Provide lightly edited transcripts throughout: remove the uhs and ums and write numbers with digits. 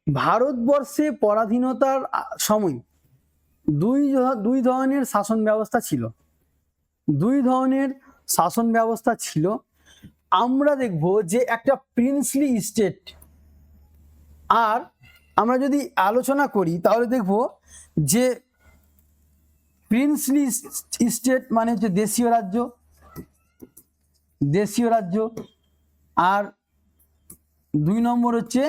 ভারতবর্ষে পরাধীনতার সময় দুই ধরনের শাসন ব্যবস্থা ছিল। আমরা দেখব যে একটা প্রিন্সলি স্টেট, আর আমরা যদি আলোচনা করি তাহলে দেখব যে প্রিন্সলি স্টেট মানে হচ্ছে দেশীয় রাজ্য, আর 2 নম্বর হচ্ছে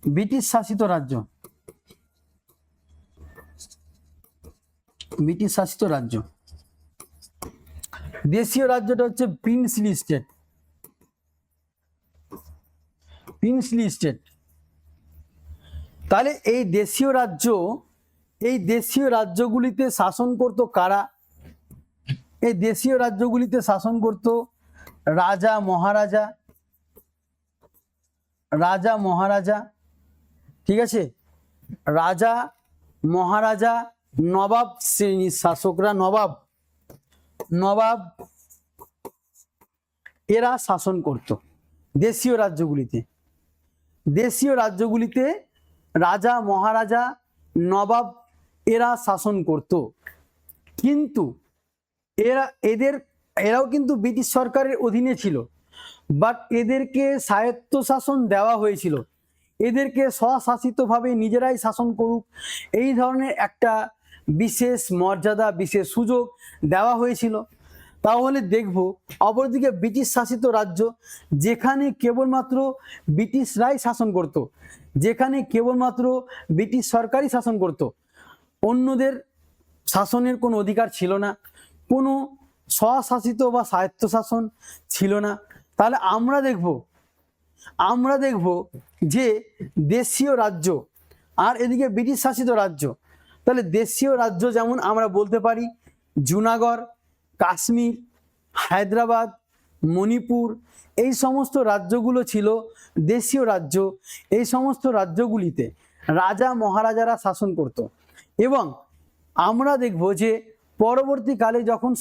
ব্রিটিশ শাসিত রাজ্য। দেশীয় রাজ্যটা হচ্ছে প্রিন্সলি স্টেট। তাহলে এই দেশীয় রাজ্যগুলিতে শাসন করত কারা? এই দেশীয় রাজ্যগুলিতে শাসন করত রাজা মহারাজা, ঠিক আছে, রাজা মহারাজা, নবাব শ্রেণীর শাসকরা, নবাব এরা শাসন করত দেশীয় রাজ্যগুলিতে। রাজা মহারাজা নবাব এরা শাসন করত, কিন্তু এরাও কিন্তু ব্রিটিশ সরকারের অধীনে ছিল, বাট এদেরকে স্বায়ত্তশাসন দেওয়া হয়েছিল, এদেরকে স্বশাসিতভাবে নিজেরাই শাসন করুক এই ধরনের একটা বিশেষ মর্যাদা, বিশেষ সুযোগ দেওয়া হয়েছিল। তাহলে দেখব অপরদিকে ব্রিটিশ শাসিত রাজ্য, যেখানে কেবলমাত্র ব্রিটিশরাই শাসন করত, যেখানে কেবলমাত্র ব্রিটিশ সরকারই শাসন করত, অন্যদের শাসনের কোনো অধিকার ছিল না, কোনো স্বশাসিত বা স্বায়ত্তশাসন ছিল না। তাহলে আমরা দেখব যে দেশীয় রাজ্য আর এদিকে ব্রিটিশ শাসিত রাজ্য। তাহলে দেশীয় রাজ্য যেমন আমরা বলতে পারি জুনাগড়, কাশ্মীর, হায়দ্রাবাদ, মণিপুর, এই সমস্ত রাজ্যগুলো ছিল দেশীয় রাজ্য। এই সমস্ত রাজ্যগুলিতে রাজা মহারাজারা শাসন করত। এবং আমরা দেখব যে পরবর্তীকালে যখন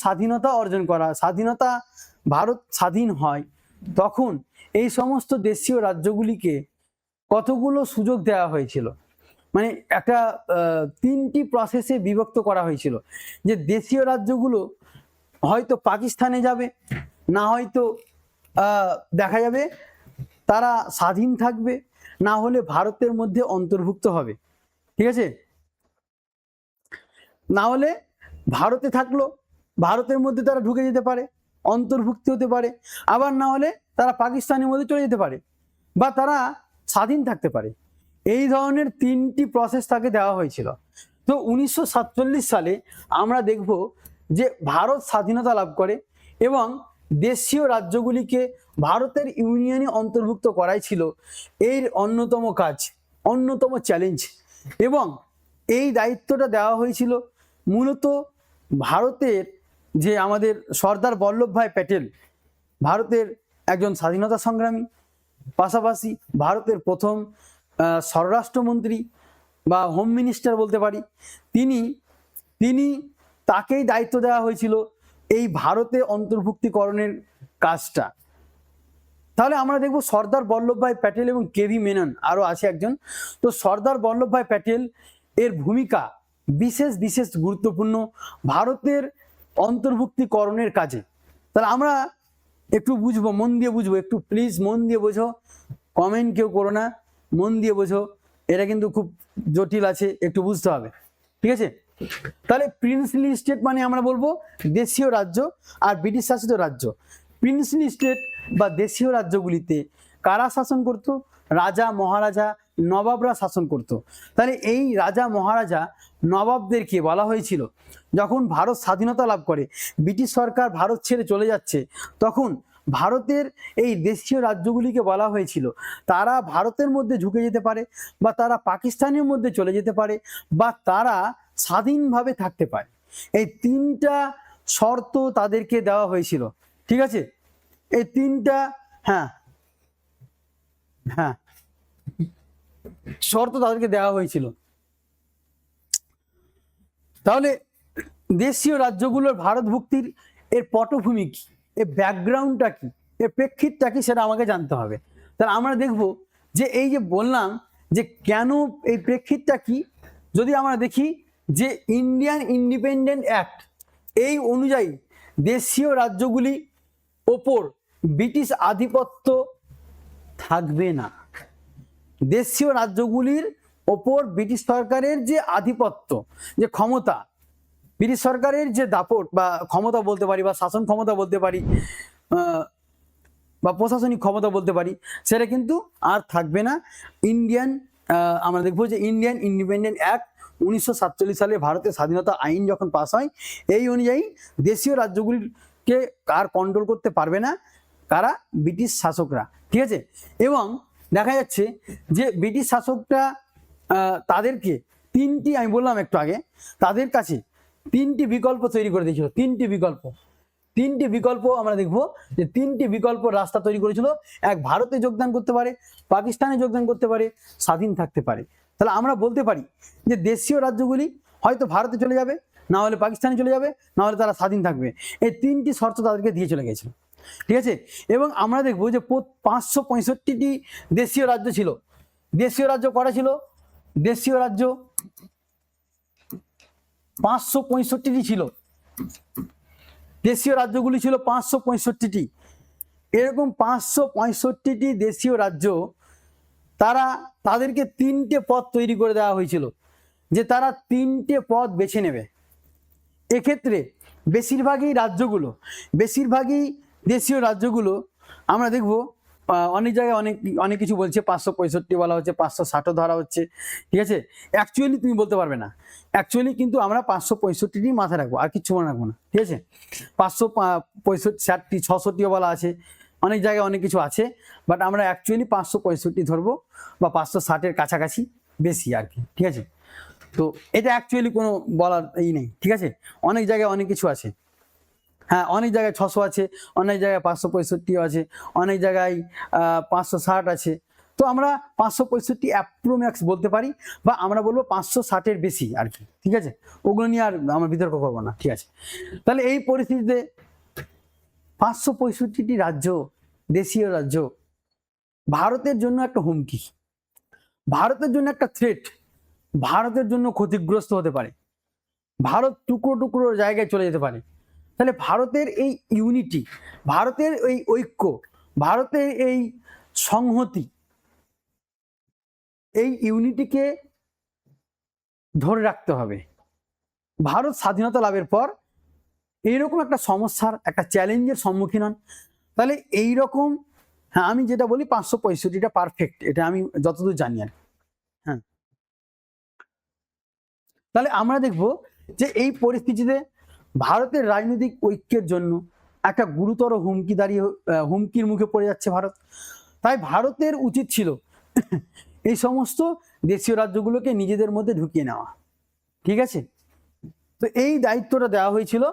ভারত স্বাধীন হয়, তখন এই সমস্ত দেশীয় রাজ্যগুলিকে কতগুলো সুযোগ দেওয়া হয়েছিল, মানে একটা 3টি প্রসেসে বিভক্ত করা হয়েছিল। যে দেশীয় রাজ্যগুলো হয়তো পাকিস্তানে যাবে, না হয়তো দেখা যাবে তারা স্বাধীন থাকবে, না হলে ভারতের মধ্যে অন্তর্ভুক্ত হবে, ঠিক আছে, না হলে ভারতে থাকলো, ভারতের মধ্যে তারা ঢুকে যেতে পারে, অন্তর্ভুক্তি হতে পারে, আবার না হলে তারা পাকিস্তানের মধ্যে চলে যেতে পারে, বা তারা স্বাধীন থাকতে পারে। এই ধরনের 3টি প্রসেস তাকে দেওয়া হয়েছিল। তো 1947 সালে আমরা দেখব যে ভারত স্বাধীনতা লাভ করে এবং দেশীয় রাজ্যগুলিকে ভারতের ইউনিয়নে অন্তর্ভুক্ত করাই ছিল এর অন্যতম চ্যালেঞ্জ। এবং এই দায়িত্বটা দেওয়া হয়েছিল মূলত ভারতের যে আমাদের সর্দার বল্লভভাই প্যাটেল, ভারতের একজন স্বাধীনতা সংগ্রামী, পাশাপাশি ভারতের প্রথম স্বরাষ্ট্রমন্ত্রী বা হোম মিনিস্টার বলতে পারি, তাকেই দায়িত্ব দেওয়া হয়েছিল এই ভারতে অন্তর্ভুক্তিকরণের কাজটা। তাহলে আমরা দেখব সর্দার বল্লভভাই প্যাটেল এবং কেভি মেনন, আরও আছে একজন। তো সর্দার বল্লভভাই প্যাটেল এর ভূমিকা বিশেষ গুরুত্বপূর্ণ ভারতের অন্তর্ভুক্তিকরণের কাজে। তাহলে আমরা একটু বুঝবো, মন দিয়ে বুঝবো, একটু প্লিজ মন দিয়ে বোঝো, কমেন্ট কেউ করো না, মন দিয়ে বোঝো, এটা কিন্তু খুব জটিল আছে, একটু বুঝতে হবে, ঠিক আছে। তাহলে প্রিন্সলি স্টেট মানে আমরা বলবো দেশীয় রাজ্য আর ব্রিটিশ শাসিত রাজ্য। প্রিন্সলি স্টেট বা দেশীয় রাজ্যগুলিতে কারা শাসন করত? রাজা মহারাজা নবাবরা শাসন করত। তাহলে এই রাজা মহারাজা নবাবদেরকে বলা হয়েছিল, যখন ভারত স্বাধীনতা লাভ করে, ব্রিটিশ সরকার ভারত ছেড়ে চলে যাচ্ছে, তখন ভারতের এই দেশীয় রাজ্যগুলিকে বলা হয়েছিল তারা ভারতের মধ্যে ঢুকে যেতে পারে, বা তারা পাকিস্তানের মধ্যে চলে যেতে পারে, বা তারা স্বাধীনভাবে থাকতে পারে। এই 3টা শর্ত তাদেরকে দেওয়া হয়েছিল, ঠিক আছে। এই 3টা শর্ত তাদেরকে দেওয়া হয়েছিল। তাহলে দেশীয় রাজ্যগুলোর ভারতভুক্তির এর পটভূমি কি, এর ব্যাকগ্রাউন্ডটা কি, এর প্রেক্ষিতটা কি, সেটা আমাকে জানতে হবে। তাহলে আমরা দেখব যে এই যে বললাম যে কেন, এই প্রেক্ষিতটা কি, যদি আমরা দেখি যে ইন্ডিয়ান ইন্ডিপেন্ডেন্ট অ্যাক্ট এই অনুযায়ী দেশীয় রাজ্যগুলি ওপর ব্রিটিশ আধিপত্য থাকবে না। দেশীয় রাজ্যগুলির ওপর ব্রিটিশ সরকারের যে আধিপত্য, যে ক্ষমতা, ব্রিটিশ সরকারের যে দাপট বা ক্ষমতা বলতে পারি, বা শাসন ক্ষমতা বলতে পারি, বা প্রশাসনিক ক্ষমতা বলতে পারি, সেটা কিন্তু আর থাকবে না। আমরা দেখবো যে ইন্ডিয়ান ইন্ডিপেন্ডেন্ট অ্যাক্ট 1947 সালে ভারতের স্বাধীনতা আইন যখন পাস হয়, এই অনুযায়ী দেশীয় রাজ্যগুলিকে আর কন্ট্রোল করতে পারবে না কারা? ব্রিটিশ শাসকরা। ঠিক আছে। এবং দেখা যাচ্ছে যে ব্রিটিশ শাসকরা তাদেরকে তিনটি, আমি বললাম একটু আগে, তাদের কাছে তিনটি বিকল্প তৈরি করে দিয়েছিল। তিনটি বিকল্প আমরা দেখব যে তিনটি বিকল্প রাস্তা তৈরি করেছিল। এক, ভারতে যোগদান করতে পারে, পাকিস্তানে যোগদান করতে পারে, স্বাধীন থাকতে পারে। তাহলে আমরা বলতে পারি যে দেশীয় রাজ্যগুলি হয়তো ভারতে চলে যাবে, না হলে পাকিস্তানে চলে যাবে, না হলে তারা স্বাধীন থাকবে। এই তিনটি শর্ত তাদেরকে দিয়ে চলে গেছিল। ঠিক আছে। এবং আমরা দেখবো যে 565টি দেশীয় রাজ্য ছিল। দেশীয় রাজ্য করা ছিল, দেশীয় রাজ্য 565টি ছিল। দেশীয় রাজ্যগুলি ছিল 565টি। এরকম 565টি দেশীয় রাজ্য, তাদেরকে তিনটে পদ তৈরি করে দেওয়া হয়েছিল, যে তারা তিনটে পদ বেছে নেবে। এক্ষেত্রে বেশিরভাগই দেশীয় রাজ্যগুলো আমরা দেখব অনেক জায়গায় অনেক কিছু বলছে, 565 বলা হচ্ছে, 560 ধরা হচ্ছে। ঠিক আছে। অ্যাকচুয়ালি তুমি বলতে পারবে না, অ্যাকচুয়ালি কিন্তু আমরা 565টি মাথায় রাখবো, আর কিছু মনে রাখবো না। ঠিক আছে। 565, 66 বলা আছে, অনেক জায়গায় অনেক কিছু আছে, বাট আমরা অ্যাকচুয়ালি 565 ধরবো, বা 560-এর কাছাকাছি বেশি আর কি। ঠিক আছে। তো এটা অ্যাকচুয়ালি কোনো বলার নেই। ঠিক আছে। অনেক জায়গায় অনেক কিছু আছে। হ্যাঁ, অনেক জায়গায় 600 আছে, অনেক জায়গায় 565 আছে, অনেক জায়গায় 560 আছে। তো আমরা 565 অ্যাপ্রোম্যাক্স বলতে পারি, বা আমরা বলবো 560-এর বেশি আর কি। ঠিক আছে। ওগুলো নিয়ে আর আমরা বিতর্ক করবো না। ঠিক আছে। তাহলে এই পরিস্থিতিতে 565টি রাজ্য, দেশীয় রাজ্য, ভারতের জন্য একটা হুমকি, ভারতের জন্য একটা থ্রেট, ভারতের জন্য ক্ষতিগ্রস্ত হতে পারে, ভারত টুকরো টুকরো জায়গায় চলে যেতে পারে। তাহলে ভারতের এই ইউনিটি, ভারতের এই ঐক্য, ভারতের এই সংহতি, এই ইউনিটিকে ধরে রাখতে হবে। ভারত স্বাধীনতা লাভের পর এইরকম একটা সমস্যার, একটা চ্যালেঞ্জের সম্মুখীন হন। তাহলে এইরকম, হ্যাঁ, আমি যেটা বলি 565টা পারফেক্ট, এটা আমি যতদূর জানি আর। হ্যাঁ, তাহলে আমরা দেখব যে এই পরিস্থিতিতে ভারতের রাজনৈতিক ঐক্যের জন্য একটা গুরুতর হুমকির মুখে পড়ে যাচ্ছে ভারত। তাই ভারতের উচিত ছিল এই সমস্ত দেশীয় রাজ্যগুলোকে নিজেদের মধ্যে ঢুকিয়ে নেওয়া। ঠিক আছে। তো এই দায়িত্বটা দেওয়া হয়েছিল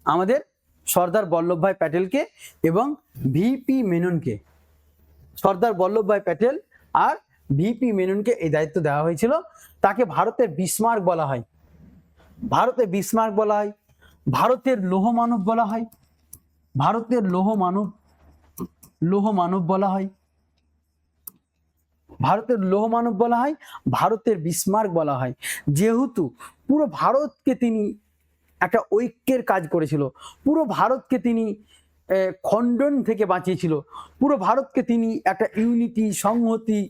আমাদের সর্দার বল্লভভাই প্যাটেলকে এবং ভিপি মেননকে। সর্দার বল্লভভাই প্যাটেল আর ভিপি মেননকে এই দায়িত্ব দেওয়া হয়েছিল। তাকে ভারতের বিসমার্ক বলা হয়, ভারতের বিসমার্ক বলা হয়, ভারতের লৌহ মানব বলা হয়, ভারতের লৌহ মানব বলা হয়, ভারতের লৌহ মানব বলা হয়, ভারতের বিসমার্ক বলা হয়। যেহেতু পুরো ভারতকে তিনি একটা ঐক্যের কাজ করেছিল, পুরো ভারতকে তিনি খণ্ডন থেকে বাঁচিয়েছিল, পুরো ভারতকে তিনি একটা ইউনিটি, সংহতি,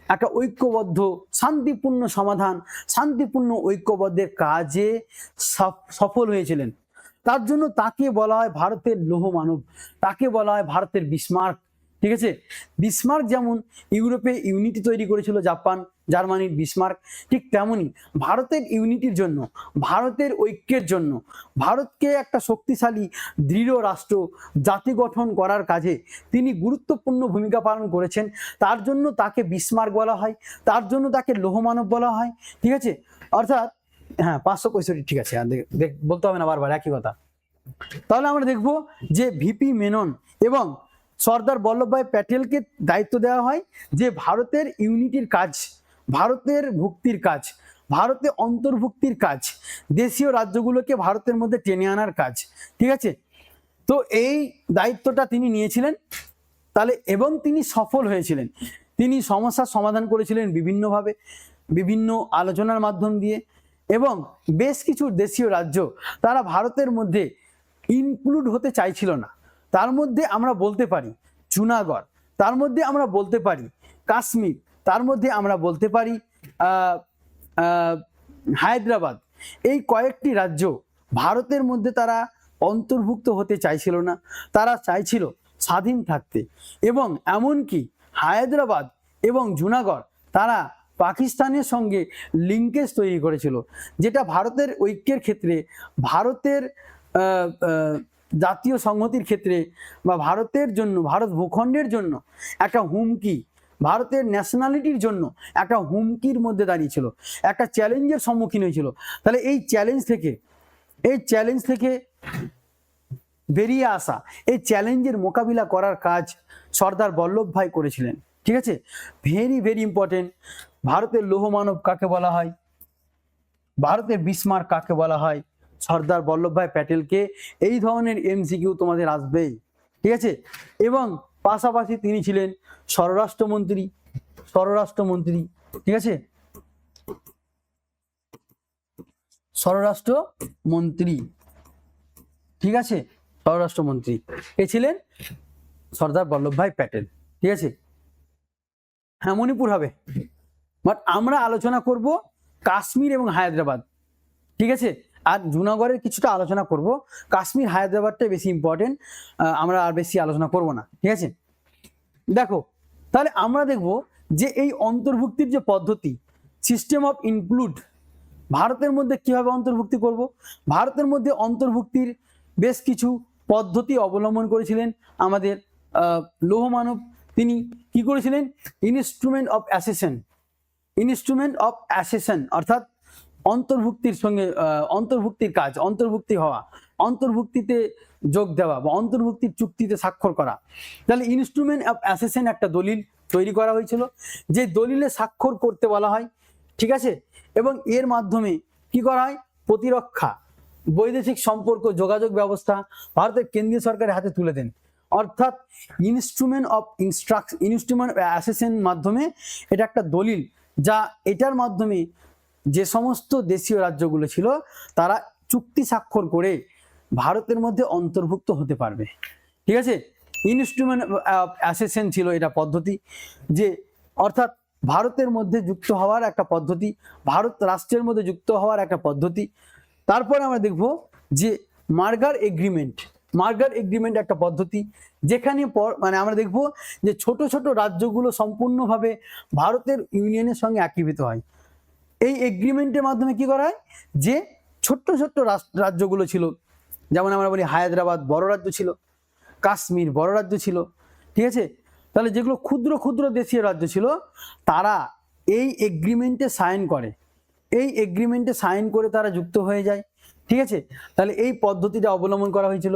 একটা ঐক্যবদ্ধ শান্তিপূর্ণ সমাধান, শান্তিপূর্ণ ঐক্যবদ্ধের কাজে সফল হয়েছিলেন। তার জন্য তাকে বলা হয় ভারতের লৌহ মানব, তাকে বলা হয় ভারতের বিসমার্ক। ঠিক আছে। বিসমার্ক যেমন ইউরোপে ইউনিটি তৈরি করেছিল জার্মানির বিসমার্ক, ঠিক তেমনি ভারতের ইউনিটির জন্য, ভারতের ঐক্যের জন্য, ভারতকে একটা শক্তিশালী দৃঢ় রাষ্ট্র জাতি গঠন করার কাজে তিনি গুরুত্বপূর্ণ ভূমিকা পালন করেছেন। তার জন্য তাকে বিসমার্ক বলা হয়, তার জন্য তাকে লৌহ মানব বলা হয়। ঠিক আছে। অর্থাৎ হ্যাঁ, 565, ঠিক আছে, বলতে হবে না বারবার একই কথা। তাহলে আমরা দেখব যে ভিপি মেনন এবং সর্দার বল্লভভাই প্যাটেলকে দায়িত্ব দেওয়া হয় যে ভারতের ইউনিটির কাজ, ভারতের ভুক্তির কাজ, ভারতে অন্তর্ভুক্তির কাজ, দেশীয় রাজ্যগুলোকে ভারতের মধ্যে টেনে আনার কাজ। ঠিক আছে। তো এই দায়িত্বটা তিনি নিয়েছিলেন। তাহলে এবং তিনি সফল হয়েছিলেন। তিনি সমস্যার সমাধান করেছিলেন বিভিন্নভাবে, বিভিন্ন আলোচনার মাধ্যম দিয়ে। এবং বেশ কিছু দেশীয় রাজ্য তারা ভারতের মধ্যে ইনক্লুড হতে চাইছিল না। তার মধ্যে আমরা বলতে পারি জুনাগড়, তার মধ্যে আমরা বলতে পারি কাশ্মীর, তার মধ্যে আমরা বলতে পারি হায়দ্রাবাদ। এই কয়েকটি রাজ্য ভারতের মধ্যে তারা অন্তর্ভুক্ত হতে চাইছিল না, তারা চাইছিল স্বাধীন থাকতে। এবং এমনকি হায়দ্রাবাদ এবং জুনাগড় তারা পাকিস্তানের সঙ্গে লিঙ্কেজ তৈরি করেছিল, যেটা ভারতের ঐক্যের ক্ষেত্রে, ভারতের জাতীয় সংহতির ক্ষেত্রে বা ভারতের জন্য, ভারত ভূখণ্ডের জন্য একটা হুমকি, ভারতের ন্যাশনালিটির জন্য একটা হুমকির মধ্যে দাঁড়িয়েছিল, একটা চ্যালেঞ্জের সম্মুখীন হয়েছিল। তাহলে এই চ্যালেঞ্জ থেকে বেরিয়ে আসা, এই চ্যালেঞ্জের মোকাবিলা করার কাজ সর্দার বল্লভভাই করেছিলেন। ঠিক আছে, ভেরি ভেরি ইম্পর্টেন্ট। ভারতের লৌহমানব কাকে বলা হয়, ভারতের বিসমার্ক কাকে বলা হয়, সর্দার বল্লভভাই প্যাটেলকে এই ধরনের এমসিকিউ তোমাদের আসবেই। ঠিক আছে, এবং পাশাপাশি তিনি ছিলেন স্বরাষ্ট্রমন্ত্রী। ঠিক আছে, স্বরাষ্ট্রমন্ত্রী। ঠিক আছে, স্বরাষ্ট্রমন্ত্রী এ ছিলেন সর্দার বল্লভভাই প্যাটেল। ঠিক আছে, হ্যাঁ মণিপুর হবে, বাট আমরা আলোচনা করব কাশ্মীর এবং হায়দ্রাবাদ। ঠিক আছে, আর জুনাগড়ের কিছুটা আলোচনা করব, কাশ্মীর হায়দ্রাবাদটা বেশি ইম্পর্টেন্ট, আমরা আর বেশি আলোচনা করব না। ঠিক আছে, দেখো তাহলে আমরা দেখব যে এই অন্তর্ভুক্তির যে পদ্ধতি, সিস্টেম অফ ইনক্লুড, ভারতের মধ্যে কিভাবে অন্তর্ভুক্তি করব। ভারতের মধ্যে অন্তর্ভুক্তির বেশ কিছু পদ্ধতি অবলম্বন করেছিলেন আমাদের লৌহমানব। তিনি কি করেছিলেন, ইনস্ট্রুমেন্ট অফ অ্যাসেশন, অর্থাৎ অন্তর্ভুক্তির সঙ্গে অন্তর্ভুক্তির কাজ, অন্তর্ভুক্তি হওয়া, অন্তর্ভুক্তিতে যোগ দেওয়া বা অন্তর্ভুক্তির চুক্তিতে স্বাক্ষর করা। তাহলে ইনস্ট্রুমেন্ট অফ অ্যাসেশন একটা দলিল তৈরি করা হয়েছিল, যে দলিলে স্বাক্ষর করতে বলা হয়। ঠিক আছে, এবং এর মাধ্যমে কি করা হয়, প্রতিরক্ষা, বৈদেশিক সম্পর্ক, যোগাযোগ ব্যবস্থা ভারতের কেন্দ্রীয় সরকারের হাতে তুলে দেন। অর্থাৎ ইনস্ট্রুমেন্ট অফ অ্যাসেশন মাধ্যমে এটা একটা দলিল, যা এটার মাধ্যমে যে সমস্ত দেশীয় রাজ্যগুলো ছিল তারা চুক্তি স্বাক্ষর করে ভারতের মধ্যে অন্তর্ভুক্ত হতে পারবে। ঠিক আছে, ইনস্ট্রুমেন্ট অফ অ্যাসেশন ছিল এটা পদ্ধতি, যে অর্থাৎ ভারতের মধ্যে যুক্ত হওয়ার একটা পদ্ধতি, ভারত রাষ্ট্রের মধ্যে যুক্ত হওয়ার একটা পদ্ধতি। তারপরে আমরা দেখব যে মার্গার এগ্রিমেন্ট একটা পদ্ধতি, যেখানে মানে আমরা দেখব যে ছোট ছোট রাজ্যগুলো সম্পূর্ণভাবে ভারতের ইউনিয়নের সঙ্গে একীভূত হয়। এই এগ্রিমেন্টের মাধ্যমে কি করা হয়, যে ছোট্ট ছোট্ট রাজ্যগুলো ছিল, যেমন আমরা বলি হায়দ্রাবাদ বড় রাজ্য ছিল, কাশ্মীর বড় রাজ্য ছিল। ঠিক আছে, তাহলে যেগুলো ক্ষুদ্র ক্ষুদ্র দেশীয় রাজ্য ছিল তারা এই এগ্রিমেন্টে সাইন করে তারা যুক্ত হয়ে যায়। ঠিক আছে, তাহলে এই পদ্ধতিটা অবলম্বন করা হয়েছিল,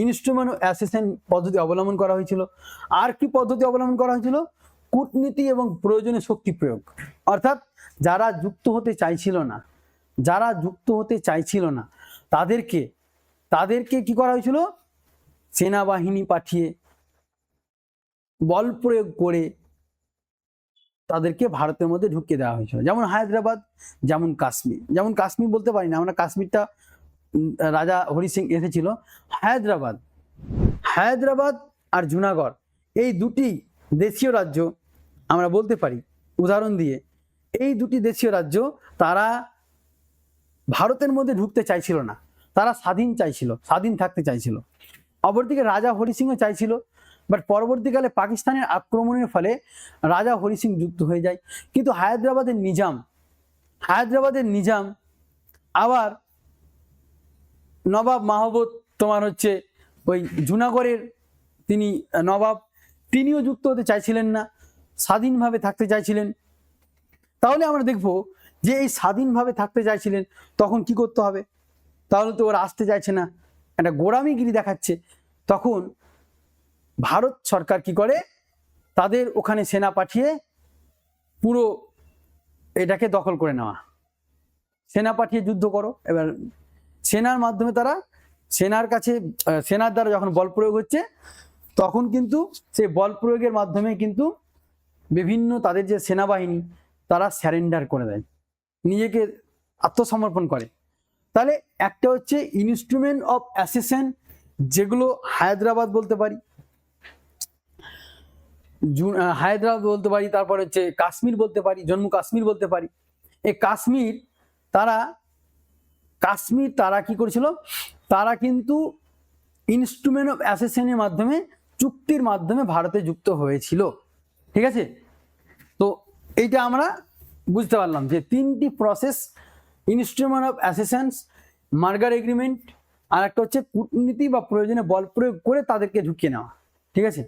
ইনস্ট্রুমেন্ট অফ অ্যাসেশন পদ্ধতি অবলম্বন করা হয়েছিল। আর কি পদ্ধতি অবলম্বন করা হয়েছিল, কূটনীতি এবং প্রয়োজনে শক্তি প্রয়োগ। অর্থাৎ যারা যুক্ত হতে চাইছিল না তাদেরকে কি করা হয়েছিল, সেনাবাহিনী পাঠিয়ে বল প্রয়োগ করে তাদেরকে ভারতের মধ্যে ঢুকিয়ে দেওয়া হয়েছিল। যেমন হায়দ্রাবাদ, যেমন কাশ্মীর বলতে পারি না আমরা, কাশ্মীরটা রাজা হরি সিং এসেছিল। হায়দ্রাবাদ আর জুনাগড় এই দুটি দেশীয় রাজ্য আমরা বলতে পারি উদাহরণ দিয়ে, এই দুটি দেশীয় রাজ্য তারা ভারতের মধ্যে ঢুকতে চাইছিল না, তারা স্বাধীন থাকতে চাইছিল। অপরদিকে রাজা হরি সিংও চাইছিল, বাট পরবর্তীকালে পাকিস্তানের আক্রমণের ফলে রাজা হরি সিং যুক্ত হয়ে যায়। কিন্তু হায়দ্রাবাদের নিজাম আবার নবাব মাহবুব, তোমার হচ্ছে ওই জুনাগড়ের তিনি নবাব, তিনিও যুক্ত হতে চাইছিলেন না, স্বাধীনভাবে থাকতে চাইছিলেন। তাহলে আমরা দেখব যে এই স্বাধীনভাবে থাকতে চাইছিলেন, তখন কি করতে হবে, তাহলে তো ওরা আসতে চাইছে না, একটা গোড়ামিগিরি দেখাচ্ছে। তখন ভারত সরকার কি করে, তাদের ওখানে সেনা পাঠিয়ে পুরো এটাকে দখল করে নেওয়া, সেনা পাঠিয়ে যুদ্ধ করো। এবার সেনার মাধ্যমে তারা সেনার দ্বারা যখন বল প্রয়োগ হচ্ছে, তখন কিন্তু সেই বল প্রয়োগের মাধ্যমে কিন্তু বিভিন্ন তাদের যে সেনাবাহিনী তারা স্যারেন্ডার করে দেয়, নিজেকে আত্মসমর্পণ করে। তাহলে একটা হচ্ছে ইনস্ট্রুমেন্ট অফ অ্যাসেশন, যেগুলো হায়দ্রাবাদ বলতে পারি, হায়দ্রাবাদ বলতে পারি, তারপর হচ্ছে কাশ্মীর বলতে পারি, জম্মু কাশ্মীর বলতে পারি। এই কাশ্মীর তারা কি করেছিল, তারা কিন্তু ইনস্ট্রুমেন্ট অফ অ্যাসেশনের মাধ্যমে, চুক্তির মাধ্যমে ভারতে যুক্ত হয়েছিল। ঠিক আছে, তো এইটা আমরা বুঝতে পারলাম যে তিনটি প্রসেস, ইনস্ট্রুমেন্ট অফ অ্যাসেশনস, মার্গার এগ্রিমেন্ট, আর একটা হচ্ছে কূটনীতি বা প্রয়োজনে বল প্রয়োগ করে তাদেরকে ঢুকিয়ে নেওয়া। ঠিক আছে।